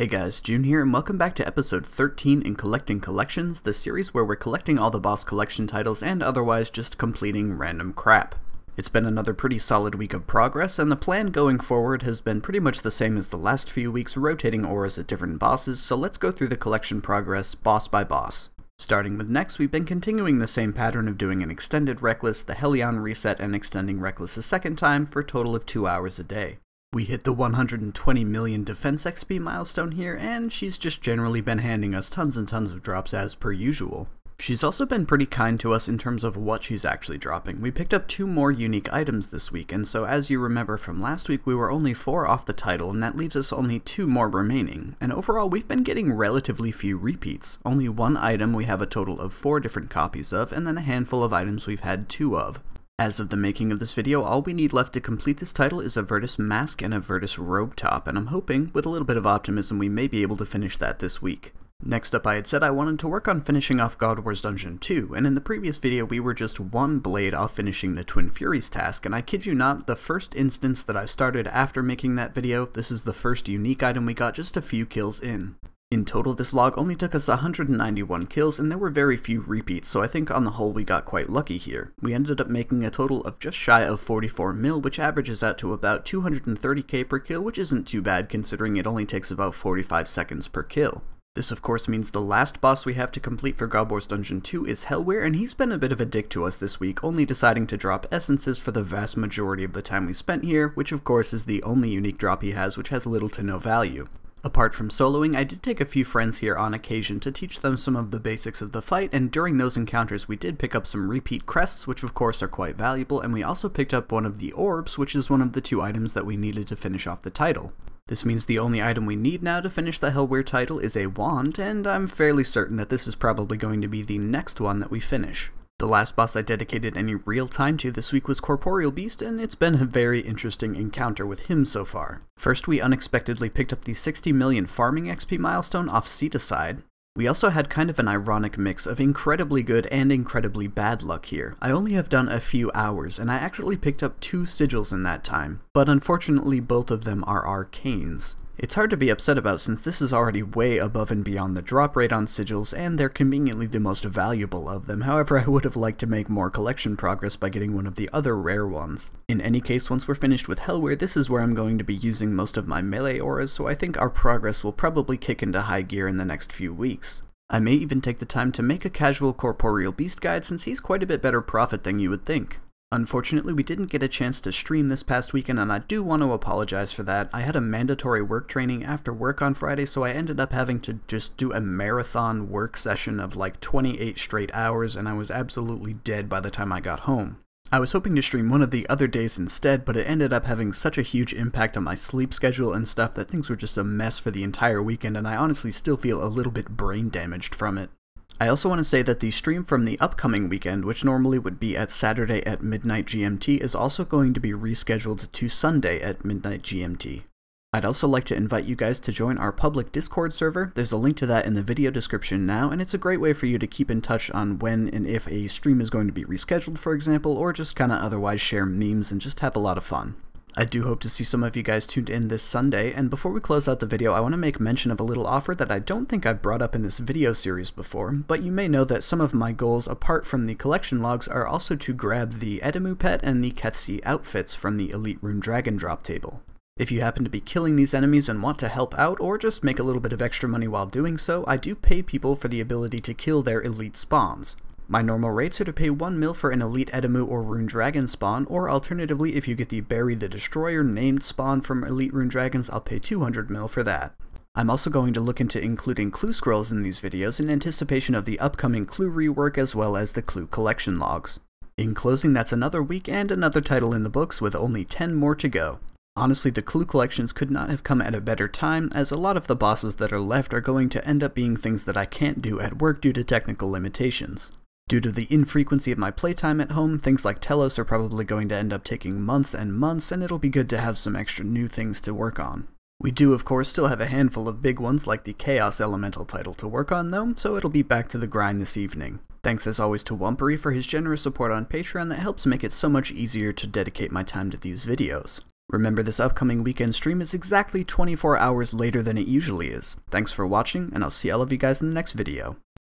Hey guys, June here, and welcome back to episode 13 in Collecting Collections, the series where we're collecting all the boss collection titles and otherwise just completing random crap. It's been another pretty solid week of progress, and the plan going forward has been pretty much the same as the last few weeks, rotating auras at different bosses, so let's go through the collection progress boss by boss. Starting with next, we've been continuing the same pattern of doing an extended Reckless, the Helion reset, and extending Reckless a second time for a total of 2 hours a day. We hit the 120 million defense XP milestone here, and she's just generally been handing us tons and tons of drops as per usual. She's also been pretty kind to us in terms of what she's actually dropping. We picked up 2 more unique items this week, and so as you remember from last week, we were only 4 off the title, and that leaves us only 2 more remaining. And overall, we've been getting relatively few repeats. Only 1 item we have a total of 4 different copies of, and then a handful of items we've had 2 of. As of the making of this video, all we need left to complete this title is a Virtus mask and a Virtus robe top, and I'm hoping, with a little bit of optimism, we may be able to finish that this week. Next up, I had said I wanted to work on finishing off God Wars Dungeon 2, and in the previous video we were just 1 blade off finishing the Twin Furies task, and I kid you not, the first instance that I started after making that video, this is the first unique item we got just a few kills in. In total, this log only took us 191 kills, and there were very few repeats, so I think on the whole we got quite lucky here. We ended up making a total of just shy of 44 mil, which averages out to about 230k per kill, which isn't too bad considering it only takes about 45 seconds per kill. This of course means the last boss we have to complete for God Wars Dungeon 2 is Hellware, and he's been a bit of a dick to us this week, only deciding to drop essences for the vast majority of the time we spent here, which of course is the only unique drop he has, which has little to no value. Apart from soloing, I did take a few friends here on occasion to teach them some of the basics of the fight, and during those encounters we did pick up some repeat crests, which of course are quite valuable, and we also picked up one of the orbs, which is one of the 2 items that we needed to finish off the title. This means the only item we need now to finish the Hellware title is a wand, and I'm fairly certain that this is probably going to be the next one that we finish. The last boss I dedicated any real time to this week was Corporeal Beast, and it's been a very interesting encounter with him so far. First, we unexpectedly picked up the 60 million farming XP milestone off Seedicide. We also had kind of an ironic mix of incredibly good and incredibly bad luck here. I only have done a few hours, and I actually picked up 2 sigils in that time, but unfortunately both of them are arcanes. It's hard to be upset about since this is already way above and beyond the drop rate on sigils, and they're conveniently the most valuable of them. However, I would have liked to make more collection progress by getting one of the other rare ones. In any case, once we're finished with Hellware, this is where I'm going to be using most of my melee auras, so I think our progress will probably kick into high gear in the next few weeks. I may even take the time to make a casual Corporeal Beast guide since he's quite a bit better profit than you would think. Unfortunately, we didn't get a chance to stream this past weekend, and I do want to apologize for that. I had a mandatory work training after work on Friday, so I ended up having to just do a marathon work session of like 28 straight hours, and I was absolutely dead by the time I got home. I was hoping to stream one of the other days instead, but it ended up having such a huge impact on my sleep schedule and stuff that things were just a mess for the entire weekend, and I honestly still feel a little bit brain damaged from it. I also want to say that the stream from the upcoming weekend, which normally would be at Saturday at midnight GMT, is also going to be rescheduled to Sunday at midnight GMT. I'd also like to invite you guys to join our public Discord server. There's a link to that in the video description now, and it's a great way for you to keep in touch on when and if a stream is going to be rescheduled, for example, or just kinda otherwise share memes and just have a lot of fun. I do hope to see some of you guys tuned in this Sunday, and before we close out the video, I want to make mention of a little offer that I don't think I've brought up in this video series before, but you may know that some of my goals apart from the collection logs are also to grab the Edemu pet and the Ketsi outfits from the Elite Rune Dragon drop table. If you happen to be killing these enemies and want to help out, or just make a little bit of extra money while doing so, I do pay people for the ability to kill their elite spawns. My normal rates are to pay 1 mil for an Elite Edemu or Rune Dragon spawn, or alternatively if you get the Barry the Destroyer named spawn from Elite Rune Dragons, I'll pay 200 mil for that. I'm also going to look into including clue scrolls in these videos in anticipation of the upcoming clue rework as well as the clue collection logs. In closing, that's another week and another title in the books with only 10 more to go. Honestly, the clue collections could not have come at a better time, as a lot of the bosses that are left are going to end up being things that I can't do at work due to technical limitations. Due to the infrequency of my playtime at home, things like Telos are probably going to end up taking months and months, and it'll be good to have some extra new things to work on. We do, of course, still have a handful of big ones like the Chaos Elemental title to work on though, so it'll be back to the grind this evening. Thanks as always to Wumpery for his generous support on Patreon that helps make it so much easier to dedicate my time to these videos. Remember, this upcoming weekend stream is exactly 24 hours later than it usually is. Thanks for watching, and I'll see all of you guys in the next video.